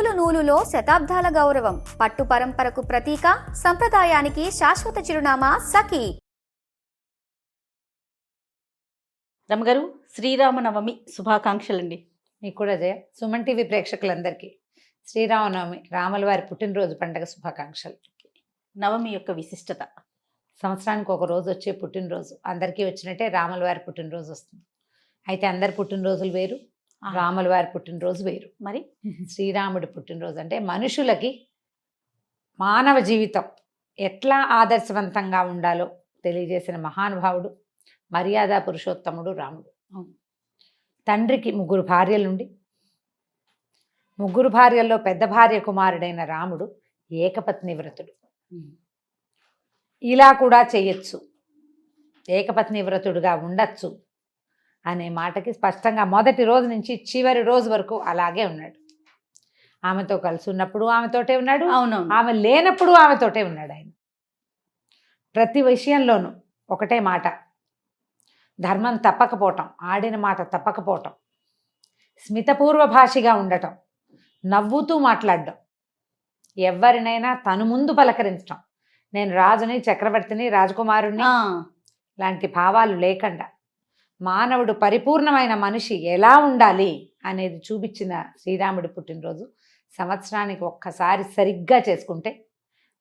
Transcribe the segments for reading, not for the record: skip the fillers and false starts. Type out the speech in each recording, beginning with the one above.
నూలు నూలులో శతాబ్దాల గౌరవం, పట్టు పరంపరకు ప్రతీక, సంప్రదాయానికి శాశ్వత చిరునామా సఖీ. రమగారు, శ్రీరామనవమి శుభాకాంక్షలండి. మీకు కూడా జయ. సుమన్ టీవీ ప్రేక్షకులందరికీ శ్రీరామనవమి, రాముల వారి పుట్టినరోజు పండుగ శుభాకాంక్షలు. నవమి యొక్క విశిష్టత. సంవత్సరానికి ఒక రోజు వచ్చే పుట్టినరోజు అందరికీ వచ్చినట్టే రాముల వారి పుట్టినరోజు వస్తుంది. అయితే అందరి పుట్టినరోజులు వేరు, రాముల వారి పుట్టినరోజు వేరు. మరి శ్రీరాముడి పుట్టినరోజు అంటే మనుషులకి మానవ జీవితం ఎట్లా ఆదర్శవంతంగా ఉండాలో తెలియజేసిన మహానుభావుడు, మర్యాద పురుషోత్తముడు రాముడు. తండ్రికి 3 భార్యలుండి 3 భార్యల్లో పెద్ద భార్య కుమారుడైన రాముడు ఏకపత్ని వ్రతుడు. ఇలా కూడా చేయొచ్చు, ఏకపత్ని వ్రతుడుగా ఉండొచ్చు అనే మాటకి స్పష్టంగా మొదటి రోజు నుంచి చివరి రోజు వరకు అలాగే ఉన్నాడు. ఆమెతో కలిసి ఉన్నప్పుడు ఆమెతోటే ఉన్నాడు, ఆమె లేనప్పుడు ఆమెతోటే ఉన్నాడు. ఆయన ప్రతి విషయంలోనూ ఒకటే మాట, ధర్మం తప్పకపోవటం, ఆడిన మాట తప్పకపోవటం, స్మితపూర్వ భాషిగా ఉండటం, నవ్వుతూ మాట్లాడడం, ఎవరినైనా తను ముందు పలకరించటం, నేను రాజుని, చక్రవర్తిని, రాజకుమారుణ్ణి లాంటి భావాలు లేకుండా మానవుడు పరిపూర్ణమైన మనిషి ఎలా ఉండాలి అనేది చూపించిన శ్రీరాముడి పుట్టినరోజు సంవత్సరానికి ఒక్కసారి సరిగ్గా చేసుకుంటే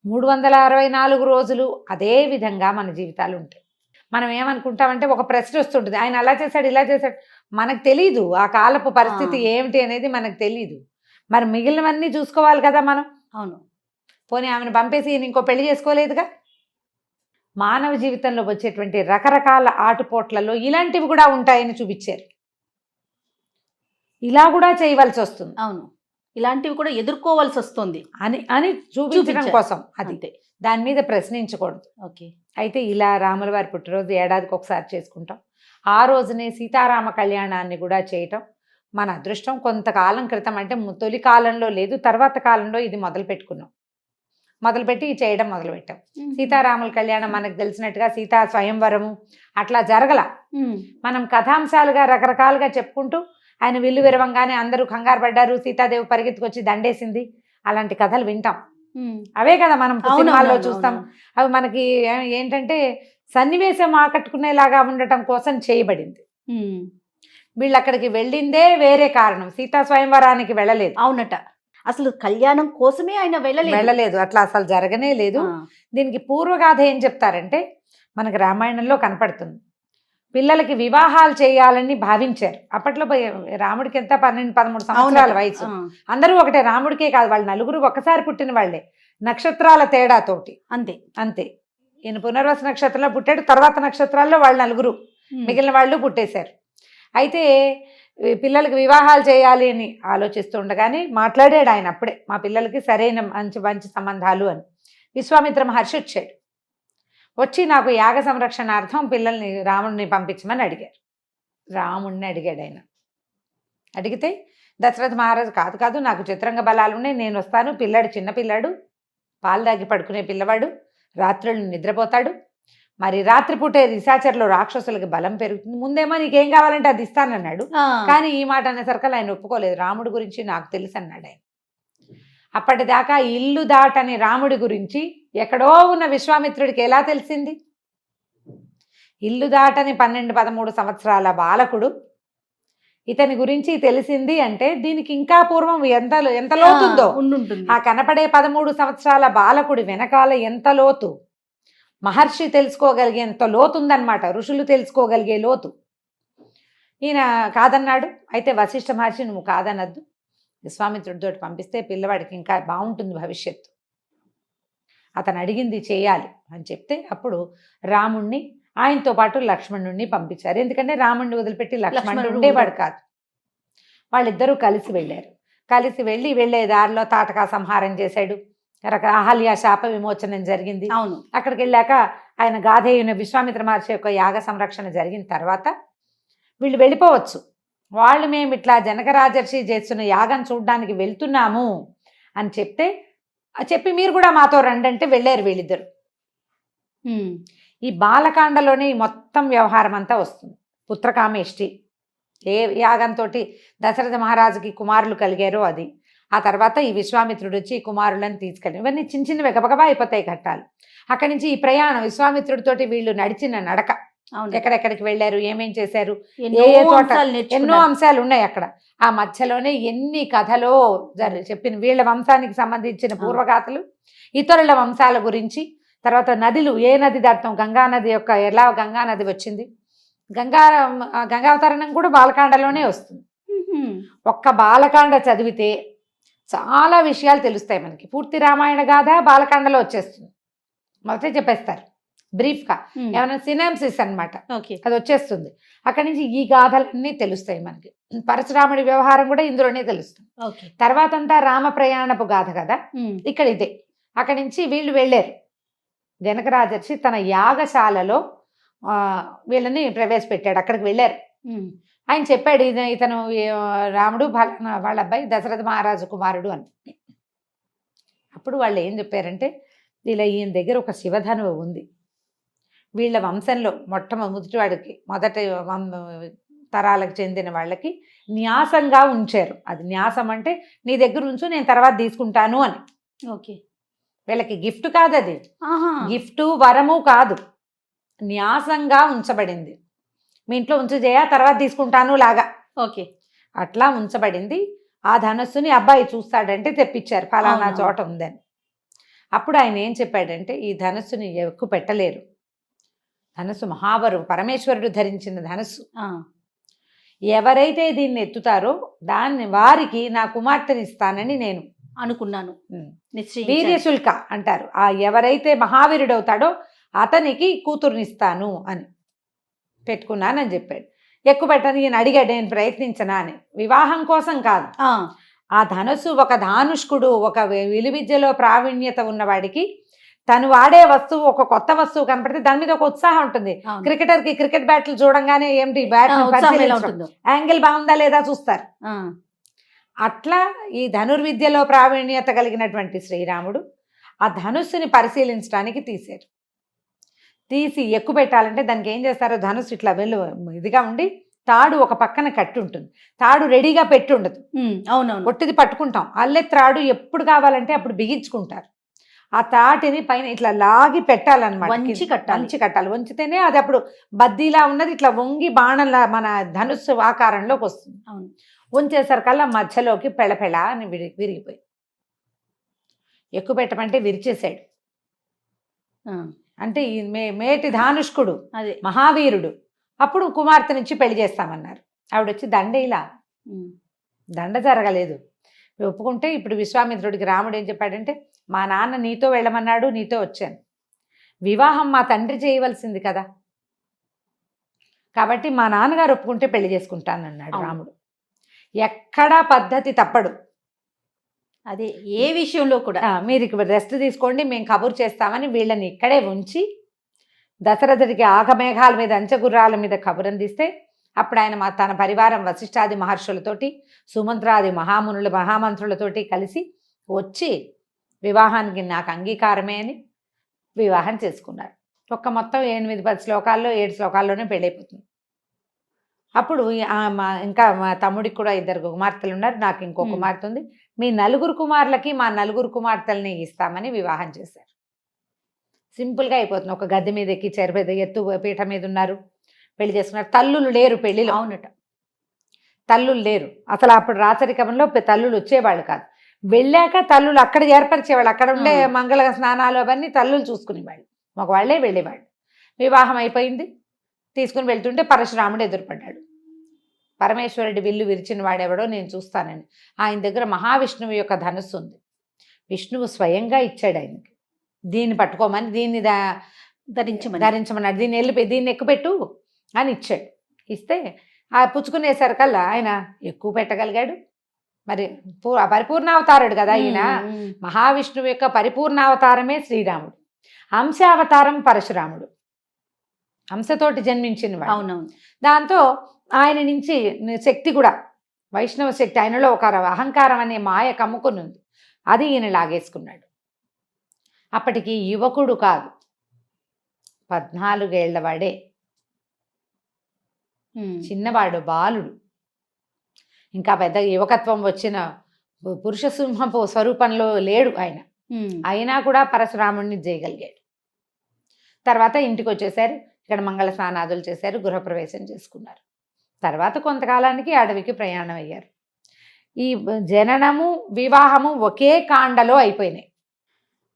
364 రోజులు అదే విధంగా మన జీవితాలు ఉంటాయి. మనం ఏమనుకుంటామంటే ఒక ప్రశ్న వస్తుంటుంది, ఆయన అలా చేశాడు ఇలా చేశాడు, మనకు తెలీదు ఆ కాలపు పరిస్థితి ఏమిటి అనేది మనకు తెలీదు. మరి మిగిలినవన్నీ చూసుకోవాలి కదా మనం. అవును, పోనీ ఆమెను పంపేసి ఈయన ఇంకో పెళ్లి చేసుకోలేదుగా. మానవ జీవితంలో వచ్చేటువంటి రకరకాల ఆటుపోట్లలో ఇలాంటివి కూడా ఉంటాయని చూపించారు. ఇలా కూడా చేయవలసి వస్తుంది, అవును, ఇలాంటివి కూడా ఎదుర్కోవాల్సి వస్తుంది అని అని చూపించడం కోసం. అది అంతే, దాని మీద ప్రశ్నించకూడదు. ఓకే. అయితే ఇలా రాముల వారి పుట్టినరోజు ఏడాదికి ఒకసారి చేసుకుంటాం. ఆ రోజునే సీతారామ కళ్యాణాన్ని కూడా చేయటం మన అదృష్టం. కొంతకాలం క్రితం అంటే తొలి కాలంలో లేదు, తర్వాత కాలంలో ఇది మొదలుపెట్టి చేయడం మొదలుపెట్టాం. సీతారాముల కళ్యాణం మనకు తెలిసినట్టుగా సీతా స్వయంవరము అట్లా జరగల. మనం కథాంశాలుగా రకరకాలుగా చెప్పుకుంటూ ఆయన విల్లు విరవంగానే అందరూ కంగారు పడ్డారు, సీతాదేవి పరిగెత్తుకొచ్చి దండేసింది, అలాంటి కథలు వింటాం. అవే కదా మనం సినిమాల్లో చూస్తాం. అవి మనకి ఏంటంటే సన్నివేశం ఆకట్టుకునేలాగా ఉండటం కోసం చేయబడింది. వీళ్ళు అక్కడికి వెళ్ళిందే వేరే కారణం, సీతా స్వయంవరానికి వెళ్ళలేదు. అవునట, అసలు కళ్యాణం కోసమే ఆయన వెళ్ళలేదు, అట్లా అసలు జరగనే లేదు. దీనికి పూర్వగాథ ఏం చెప్తారంటే మనకి రామాయణంలో కనపడుతుంది. పిల్లలకి వివాహాలు చేయాలని భావించారు. అప్పట్లో రాముడికి ఎంత 12-13 సంవత్సరాల వయసు. అందరూ ఒకటే, రాముడికే కాదు, వాళ్ళు నలుగురు ఒకసారి పుట్టిన వాళ్లే, నక్షత్రాల తేడాతోటి. అంతే ఈయన పునర్వసు నక్షత్రంలో పుట్టాడు, తర్వాత నక్షత్రాల్లో వాళ్ళు నలుగురు, మిగిలిన వాళ్ళు పుట్టేశారు. అయితే పిల్లలకి వివాహాలు చేయాలి అని ఆలోచిస్తుండగానే మాట్లాడాడు ఆయన అప్పుడే, మా పిల్లలకి సరైన మంచి సంబంధాలు అని. విశ్వామిత్ర మహర్షి వచ్చాడు. వచ్చి నాకు యాగ సంరక్షణార్థం పిల్లల్ని రాముడిని పంపించమని అడిగారు. రాముడిని అడిగాడు ఆయన. అడిగితే దశరథ మహారాజు కాదు నాకు చిత్రంగ బలాలు ఉన్నాయి, నేను వస్తాను, పిల్లాడు చిన్నపిల్లాడు, పాలు దాగి పడుకునే పిల్లవాడు, రాత్రులు నిద్రపోతాడు, మరి రాత్రిపూటే నిశాచరులు రాక్షసులకి బలం పెరుగుతుంది, ముందేమో నీకేం కావాలంటే అది ఇస్తానన్నాడు. కానీ ఈ మాట అనేసరికి ఆయన ఒప్పుకోలేదు. రాముడి గురించి నాకు తెలుసు అన్నాడు ఆయన. అప్పటిదాకా ఇల్లు దాటని రాముడి గురించి ఎక్కడో ఉన్న విశ్వామిత్రుడికి ఎలా తెలిసింది? ఇల్లు దాటని 12-13 సంవత్సరాల బాలకుడు ఇతని గురించి తెలిసింది అంటే దీనికి ఇంకా పూర్వం ఎంత లోతుందో. ఆ కనపడే 13 సంవత్సరాల బాలకుడి వెనకాల ఎంత లోతు, మహర్షి తెలుసుకోగలిగేంత లోతుందన్నమాట, ఋషులు తెలుసుకోగలిగే లోతు. ఈయన కాదన్నాడు. అయితే వశిష్ఠ మహర్షి నువ్వు కాదనద్దు, విశ్వామిత్రుడితో పంపిస్తే పిల్లవాడికి ఇంకా బాగుంటుంది భవిష్యత్తు, అతను అడిగింది చేయాలి అని చెప్తే అప్పుడు రాముణ్ణి ఆయనతో పాటు లక్ష్మణుణ్ణి పంపించారు. ఎందుకంటే రాముణ్ణి వదిలిపెట్టి లక్ష్మణుడు ఉండేవాడు కాదు. వాళ్ళిద్దరూ కలిసి వెళ్ళారు. కలిసి వెళ్ళే దారిలో తాటకా సంహారం చేశాడు, అహల్య శాప విమోచనం జరిగింది. అక్కడికి వెళ్ళాక ఆయన గాధేయుని విశ్వామిత్ర మహర్షి యొక్క యాగ సంరక్షణ జరిగిన తర్వాత వీళ్ళు వెళ్ళిపోవచ్చు. వాళ్ళు మేము ఇట్లా జనక రాజర్షి చేస్తున్న యాగం చూడడానికి వెళ్తున్నాము అని చెప్పి మీరు కూడా మాతో రండి అంటే వెళ్ళారు వీళ్ళిద్దరు. ఈ బాలకాండలోనే ఈ మొత్తం వ్యవహారం అంతా వస్తుంది. పుత్రకామేష్టి ఏ యాగంతో దశరథ మహారాజుకి కుమారులు కలిగారో అది, ఆ తర్వాత ఈ విశ్వామిత్రుడు వచ్చి ఈ కుమారులను తీసుకెళ్ళి ఇవన్నీ చిన్న చిన్న గబగబా అయిపోతాయి ఘట్టాలు. అక్కడి నుంచి ఈ ప్రయాణం విశ్వామిత్రుడితోటి వీళ్ళు నడిచిన నడక, అవును. ఎక్కడెక్కడికి వెళ్ళారు, ఏమేం చేశారు, ఎన్నో ఏ చోట అంశాలు ఎన్నో నేర్చుకున్నారు. అంశాలు ఉన్నాయి అక్కడ. ఆ మధ్యలోనే ఎన్ని కథలో చెప్పిన వీళ్ళ వంశానికి సంబంధించిన పూర్వగాథలు, ఇతరుల వంశాల గురించి, తర్వాత నదులు, ఏ నది దాటుతాం, గంగా నది యొక్క ఎలా గంగా నది వచ్చింది, గంగావతరణం కూడా బాలకాండలోనే వస్తుంది. ఒక్క బాలకాండ చదివితే చాలా విషయాలు తెలుస్తాయి మనకి. పూర్తి రామాయణ గాథ బాలకాండలో వచ్చేస్తుంది, మొదటే చెప్పేస్తారు బ్రీఫ్గా, ఏమైనా సినాప్సిస్ అన్నమాట, ఓకే. అది వచ్చేస్తుంది. అక్కడి నుంచి ఈ గాథలన్నీ తెలుస్తాయి మనకి. పరశురాముడి వ్యవహారం కూడా ఇందులోనే తెలుస్తుంది. ఓకే. తర్వాత అంతా రామ ప్రయాణపు గాథ కదా, ఇక్కడ ఇదే. అక్కడి నుంచి వీళ్ళు వెళ్ళారు. జనక రాజర్షి తన యాగశాలలో వీళ్ళని ప్రవేశపెట్టాడు. అక్కడికి వెళ్ళారు. ఆయన చెప్పాడు, ఇతను రాముడు వాళ్ళ అబ్బాయి దశరథ మహారాజు కుమారుడు అని. అప్పుడు వాళ్ళు ఏం చెప్పారంటే, ఇలా ఈయన దగ్గర ఒక శివధనువు ఉంది, వీళ్ళ వంశంలో మొట్టమొదటి వాడికి, మొదటి తరాలకు చెందిన వాళ్ళకి న్యాసంగా ఉంచారు. అది న్యాసం అంటే నీ దగ్గర ఉంచు, నేను తర్వాత తీసుకుంటాను అని. ఓకే. వీళ్ళకి గిఫ్ట్ కాదు, అది గిఫ్టు వరము కాదు, న్యాసంగా ఉంచబడింది. మీ ఇంట్లో ఉంచు చేయ, తర్వాత తీసుకుంటాను లాగా. ఓకే. అట్లా ఉంచబడింది. ఆ ధనస్సుని అబ్బాయి చూస్తాడంటే తెప్పించారు, ఫలానా చోట ఉందని. అప్పుడు ఆయన ఏం చెప్పాడంటే, ఈ ధనస్సుని ఎక్కువ పెట్టలేరు, ధనస్సు మహాబరువు, పరమేశ్వరుడు ధరించిన ధనస్సు. ఎవరైతే దీన్ని ఎత్తుతారో వారికి నా కుమార్తెని ఇస్తానని నేను అనుకున్నాను. వీర్యశుల్క అంటారు. ఆ ఎవరైతే మహావీరుడు అవుతాడో అతనికి కూతురునిస్తాను అని పెట్టుకున్నానని చెప్పాడు. ఎక్కువ పెట్టని ఈయన అడిగాడు, నేను ప్రయత్నించనా అని. వివాహం కోసం కాదు, ఆ ధనస్సు ఒక ధానుష్కుడు, ఒక విలువిద్యలో ప్రావీణ్యత ఉన్నవాడికి తను వాడే వస్తువు, ఒక కొత్త వస్తువు కనపడితే దాని మీద ఒక ఉత్సాహం ఉంటుంది. క్రికెటర్కి క్రికెట్ బ్యాట్లు చూడంగానే ఏమిటి బ్యాట్ యాంగిల్ బాగుందా లేదా చూస్తారు. అట్లా ఈ ధనుర్విద్యలో ప్రావీణ్యత కలిగినటువంటి శ్రీరాముడు ఆ ధనుస్సుని పరిశీలించడానికి తీసి ఎక్కువ పెట్టాలంటే దానికి ఏం చేస్తారో, ధనుస్సు ఇట్లా ఇదిగా ఉండి తాడు ఒక పక్కన కట్టి ఉంటుంది, తాడు రెడీగా పెట్టి ఉండదు. అవునవును. ఒట్టిది పట్టుకుంటాం, అల్లె త్రాడు ఎప్పుడు కావాలంటే అప్పుడు బిగించుకుంటారు. ఆ తాటిని పైన ఇట్లా లాగి పెట్టాలన్నమాట, వంచి కట్టాలి. వంచితేనే అది అప్పుడు బద్దీలా ఉన్నది ఇట్లా వంగి బాణంలా మన ధనుస్సు ఆకారంలోకి వస్తుంది. అవును. వంచేసరికల్లా మధ్యలోకి పెళపెళ అని విరిగిపోయి, ఎక్కువ పెట్టమంటే విరిచేశాడు. అంటే ఈ మేటి ధానుష్కుడు, అదే మహావీరుడు. అప్పుడు కుమార్తె నుంచి పెళ్లి చేస్తామన్నారు. ఆవిడొచ్చి దండేలా, దండ జరగలేదు. ఒప్పుకుంటే ఇప్పుడు విశ్వామిత్రుడికి రాముడు ఏం చెప్పాడంటే, మా నాన్న నీతో వెళ్ళమన్నాడు, నీతో వచ్చాను. వివాహం మా తండ్రి చేయవలసింది కదా, కాబట్టి మా నాన్నగారు ఒప్పుకుంటే పెళ్లి చేసుకుంటానన్నాడు రాముడు. ఎక్కడా పద్ధతి తప్పడు. అదే ఏ విషయంలో కూడా మీరు ఇక్కడ రెస్ట్ తీసుకోండి, మేము కబురు చేస్తామని వీళ్ళని ఇక్కడే ఉంచి దశరథుడికి ఆగమేఘాల మీద అంచగుర్రాల మీద కబురు అందిస్తే అప్పుడు ఆయన తన పరివారం వశిష్ఠాది మహర్షులతోటి సుమంత్రాది మహామంత్రులతోటి కలిసి వచ్చి వివాహానికి నాకు అంగీకారమే అని వివాహం చేసుకున్నాడు. మొత్తం 8-10 శ్లోకాల్లో 7 శ్లోకాల్లోనే పెళ్ళైపోతుంది. అప్పుడు ఇంకా మా తమ్ముడికి కూడా 2 కుమార్తెలు ఉన్నారు, నాకు ఇంకో కుమార్తె ఉంది, మీ 4 కుమారులకి మా 4 కుమార్తెల్ని ఇస్తామని వివాహం చేశారు. సింపుల్గా అయిపోతుంది. ఒక గద్దె మీద ఎక్కి చెరపెద్ద ఎత్తు పీఠ మీద ఉన్నారు, పెళ్లి చేసుకున్నారు. తల్లులు లేరు పెళ్లిలో. అవునట, తల్లులు లేరు అసలు. అప్పుడు రాచరికంలో తల్లులు వచ్చేవాళ్ళు కాదు. వెళ్ళాక తల్లులు అక్కడ ఏర్పరిచేవాళ్ళు, అక్కడ ఉండే మంగళ స్నానాలు అవన్నీ తల్లులు చూసుకునేవాళ్ళు, మగవాళ్లే వెళ్ళేవాళ్ళు. వివాహం అయిపోయింది, తీసుకుని వెళ్తుంటే పరశురాముడు ఎదురుపడ్డాడు. పరమేశ్వరుడి విల్లు విరిచిన వాడెవడో నేను చూస్తానని. ఆయన దగ్గర మహావిష్ణువు యొక్క ధనుస్సు ఉంది. విష్ణువు స్వయంగా ఇచ్చాడు ఆయనకి, దీన్ని పట్టుకోమని, దీన్ని ధరించమన్నాడు, దీన్ని ఎక్కుపెట్టు అని ఇచ్చాడు. ఇస్తే ఆ పుచ్చుకునేసరికల్లా ఆయన ఎక్కువ పెట్టగలిగాడు. మరి పరిపూర్ణావతారుడు కదా ఈయన. మహావిష్ణువు యొక్క పరిపూర్ణావతారమే శ్రీరాముడు, అంశావతారం పరశురాముడు, హంసతోటి జన్మించిన వాడు. అవునవును. దాంతో ఆయన నుంచి శక్తి కూడా వైష్ణవ శక్తి, ఆయనలో ఒక అహంకారం అనే మాయ కమ్ముకుని ఉంది, అది ఈయన లాగేసుకున్నాడు. అప్పటికి యువకుడు కాదు, 14 ఏళ్ల వాడే, చిన్నవాడు, బాలుడు. ఇంకా పెద్ద యువకత్వం వచ్చిన పురుష సింహపు స్వరూపంలో లేడు ఆయన. అయినా కూడా పరశురాముడిని చేయగలిగాడు. తర్వాత ఇంటికి వచ్చేసారు, ఇక్కడ మంగళ స్నానాదులు చేశారు, గృహప్రవేశం చేసుకున్నారు. తర్వాత కొంతకాలానికి అడవికి ప్రయాణం అయ్యారు. ఈ జననము వివాహము ఒకే కాండలో అయిపోయినాయి.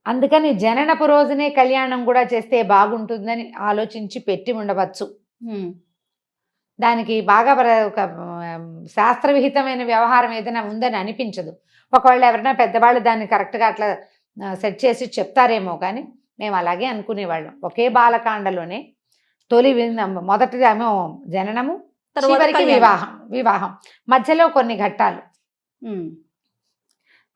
అందుకని జననపు రోజునే కళ్యాణం కూడా చేస్తే బాగుంటుందని ఆలోచించి పెట్టి ఉండవచ్చు. దానికి బాగా ఒక శాస్త్రవిహితమైన వ్యవహారం ఏదైనా ఉందని అనిపించదు. ఒకవేళ ఎవరైనా పెద్దవాళ్ళు దాన్ని కరెక్ట్గా అట్లా సెట్ చేసి చెప్తారేమో, కానీ మేము అలాగే అనుకునేవాళ్ళం. ఒకే బాలకాండలోనే మొదటిదేమో జననము, చివరికి వివాహం మధ్యలో కొన్ని ఘట్టాలు.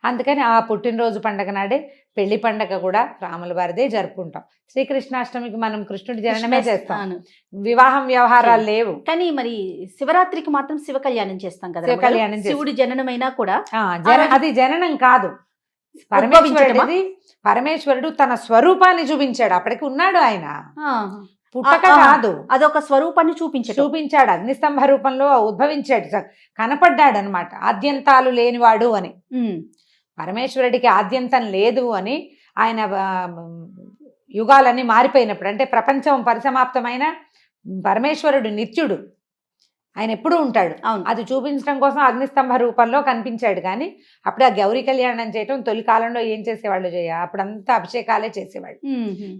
అందుకని ఆ పుట్టినరోజు పండగ నాడే పెళ్లి పండగ కూడా రాముల వారిదే జరుపుకుంటాం. శ్రీకృష్ణాష్టమికి మనం కృష్ణుడి జననమే చేస్తాం, వివాహం వ్యవహారాలు లేవు. కానీ మరి శివరాత్రికి మాత్రం శివ కళ్యాణం చేస్తాం కదా. శివ కళ్యాణం శివుడి జననమైనా కూడా అది జననం కాదు, పరమేశ్వరుడు తన స్వరూపాన్ని చూపించాడు. అప్పటికి ఉన్నాడు ఆయన, పుట్టక కాదు, అదొక స్వరూపాన్ని చూపించాడు. అగ్నిస్తంభ రూపంలో ఉద్భవించాడు, కనపడ్డాడు అనమాట. ఆద్యంతాలు లేనివాడు అని. పరమేశ్వరుడికి ఆద్యంతం లేదు అని ఆయన యుగాలన్నీ మారిపోయినప్పుడు, అంటే ప్రపంచం పరిసమాప్తమైన పరమేశ్వరుడు నిత్యుడు, ఆయన ఎప్పుడూ ఉంటాడు. అది చూపించడం కోసం అగ్నిస్తంభ రూపంలో కనిపించాడు. కానీ అప్పుడు ఆ గౌరీ కళ్యాణం చేయటం తొలి కాలంలో ఏం చేసేవాళ్ళు అప్పుడంతా అభిషేకాలే చేసేవాళ్ళు.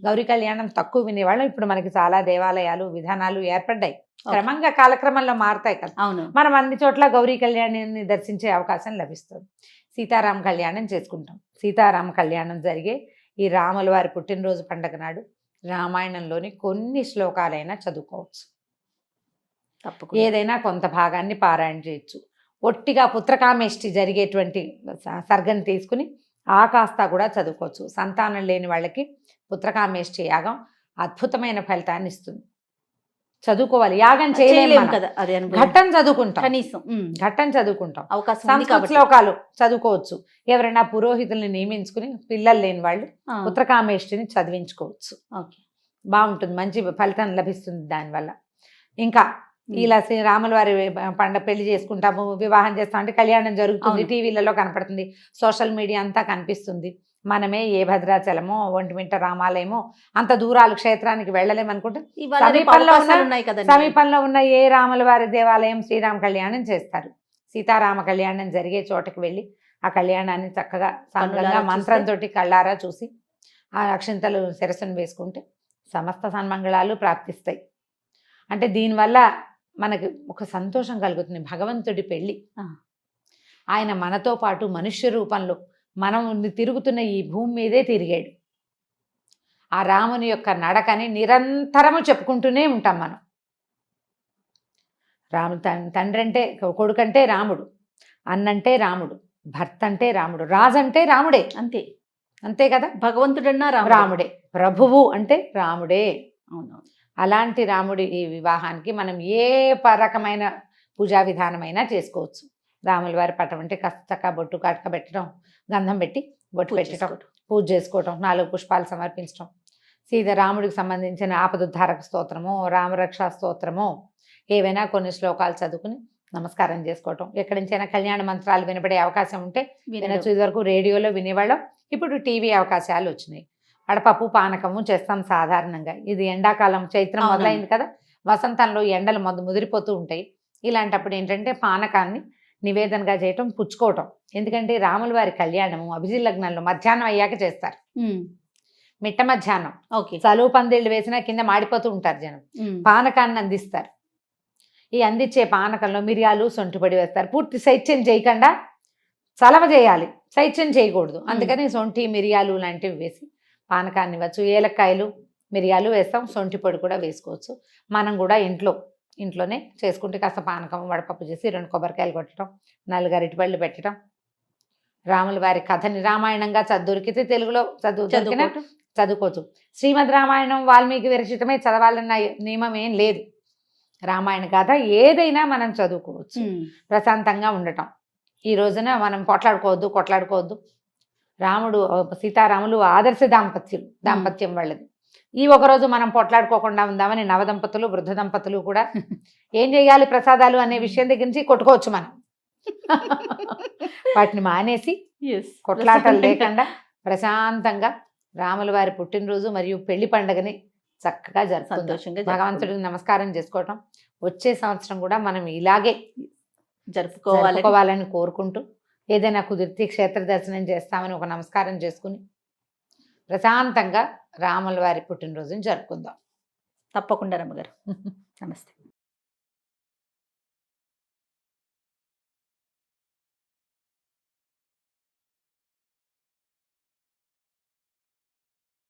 గౌరీ కళ్యాణం తక్కువ వినేవాళ్ళం. ఇప్పుడు మనకి చాలా దేవాలయాలు విధానాలు ఏర్పడ్డాయి, క్రమంగా కాలక్రమంలో మారుతాయి కదా. మనం అన్ని చోట్ల గౌరీ కళ్యాణాన్ని దర్శించే అవకాశం లభిస్తుంది. సీతారామ కళ్యాణం చేసుకుంటాం. సీతారామ కళ్యాణం జరిగే ఈ రాముల వారి పుట్టినరోజు పండుగ నాడు రామాయణంలోని కొన్ని శ్లోకాలైనా చదువుకోవచ్చు. ఏదైనా కొంత భాగాన్ని పారాయణ చేయొచ్చు. ఒట్టిగా పుత్రకామేష్టి జరిగేటువంటి సర్గం తీసుకుని ఆ కాస్త కూడా చదువుకోవచ్చు. సంతానం లేని వాళ్ళకి పుత్రకామేష్టి యాగం అద్భుతమైన ఫలితాన్ని ఇస్తుంది. చదువుకోవాలి, యాగం చేయలేము కదా, ఘట్టం చదువుకుంటాం, కనీసం ఘట్టం చదువుకుంటాం. సంస్కృత శ్లోకాలు చదువుకోవచ్చు. ఎవరైనా పురోహితుల్ని నియమించుకుని పిల్లలు లేని వాళ్ళు పుత్రకామేష్టిని చదివించుకోవచ్చు. బాగుంటుంది, మంచి ఫలితం లభిస్తుంది దానివల్ల. ఇంకా ఇలా రాముల వారి పెళ్లి చేసుకుంటాము, వివాహం చేస్తాం అంటే కళ్యాణం జరుగుతుంది, టీవీలలో కనపడుతుంది, సోషల్ మీడియా అంతా కనిపిస్తుంది. మనమే ఏ భద్రాచలమో ఒంటిమిట్ట రామాలయమో అంత దూరాలు క్షేత్రానికి వెళ్ళలేమనుకుంటే సమీపంలో ఉన్న ఏ రాముల వారి దేవాలయం శ్రీరామ కళ్యాణం చేస్తారు. సీతారామ కళ్యాణం జరిగే చోటకి వెళ్ళి ఆ కళ్యాణాన్ని చక్కగా సంగంగా మంత్రంతో కళ్ళారా చూసి ఆ అక్షింతలు శిరస్సును వేసుకుంటే సమస్త సన్మంగళాలు ప్రాప్తిస్తాయి. అంటే దీనివల్ల మనకి ఒక సంతోషం కలుగుతుంది. భగవంతుడి పెళ్ళి, ఆయన మనతో పాటు మనుష్య రూపంలో మనం తిరుగుతున్న ఈ భూమి మీదే తిరిగాడు. ఆ రాముని యొక్క నడకని నిరంతరము చెప్పుకుంటూనే ఉంటాం మనం. రాముడు తండ్రి అంటే కొడుకంటే రాముడు, అన్నంటే రాముడు, భర్త అంటే రాముడు, రాజు అంటే రాముడే, అంతే కదా. భగవంతుడన్నా రాముడే, ప్రభువు అంటే రాముడే. అలాంటి రాముడి ఈ వివాహానికి మనం ఏ రకమైన పూజా విధానమైనా చేసుకోవచ్చు. రాముల వారి పటం అంటే చక్కగా బొట్టు కాటక పెట్టడం, గంధం పెట్టి బొట్టు పెట్టడం, పూజ చేసుకోవటం, 4 పుష్పాలు సమర్పించడం, రాముడికి సంబంధించిన ఆపదుద్ధారక స్తోత్రమో రామరక్షా స్తోత్రమో ఏవైనా కొన్ని శ్లోకాలు చదువుకుని నమస్కారం చేసుకోవటం. ఎక్కడి నుంచైనా కళ్యాణ మంత్రాలు వినపడే అవకాశం ఉంటే వినొచ్చు. ఇదివరకు రేడియోలో వినేవాళ్ళం, ఇప్పుడు టీవీ అవకాశాలు వచ్చినాయి. వడపప్పు పానకము చేస్తాం సాధారణంగా. ఇది ఎండాకాలం, చైత్రం మొదలైంది కదా, వసంతంలో ఎండలు ముదిరిపోతూ ఉంటాయి. ఇలాంటప్పుడు ఏంటంటే పానకాన్ని నివేదనగా చేయటం, పుచ్చుకోవటం. ఎందుకంటే రాముల వారి కళ్యాణము అభిజిత్ లగ్నంలో మధ్యాహ్నం అయ్యాక చేస్తారు. మిట్ట మధ్యాహ్నం చలువు పందిళ్ళు వేసినా కింద మాడిపోతూ ఉంటారు జనం. పానకాన్ని అందిస్తారు. ఈ అందించే పానకంలో మిరియాలు సొంటిపొడి వేస్తారు. పూర్తి శైత్యం చేయకుండా చలవ చేయాలి, శైత్యం చేయకూడదు. అందుకని సొంటి మిరియాలు లాంటివి వేసి పానకాన్ని ఇవ్వచ్చు. ఏలక్కాయలు మిరియాలు వేస్తాం, సొంటి పొడి కూడా వేసుకోవచ్చు. మనం కూడా ఇంట్లోనే చేసుకుంటే కాస్త పానకం వడపప్పు చేసి 2 కొబ్బరికాయలు కొట్టడం, 4 అరటిపళ్ళు పెట్టడం, రాముల వారి కథని రామాయణంగా దొరికితే తెలుగులో చదువుకోవచ్చు. శ్రీమద్ రామాయణం వాల్మీకి విరచితమే చదవాలన్న నియమం ఏం లేదు. రామాయణ కథ ఏదైనా మనం చదువుకోవచ్చు. ప్రశాంతంగా ఉండటం. ఈ రోజున మనం కొట్లాడుకోవద్దు. రాముడు సీతారాములు ఆదర్శ దాంపత్యం వాళ్ళది. ఈ ఒకరోజు మనం పొట్లాడుకోకుండా ఉందామని నవదంపతులు వృద్ధ దంపతులు కూడా ఏం చేయాలి ప్రసాదాలు అనే విషయం దగ్గర నుంచి కొట్టుకోవచ్చు మనం. వాటిని మానేసి కొట్లాటలు లేకుండా ప్రశాంతంగా రాముల వారి పుట్టినరోజు మరియు పెళ్లి పండుగని చక్కగా జరుపుకుందాం. సంతోషంగా భగవంతుడికి నమస్కారం చేసుకోవటం, వచ్చే సంవత్సరం కూడా మనం ఇలాగే జరుపుకోవాలి. జరుపుకోవాలని కోరుకుంటూ, ఏదైనా కుదిరితే క్షేత్ర దర్శనం చేస్తామని ఒక నమస్కారం చేసుకుని ప్రశాంతంగా రాముల వారి పుట్టినరోజుని జరుపుకుందాం. తప్పకుండా రమ్మగారు. నమస్తే.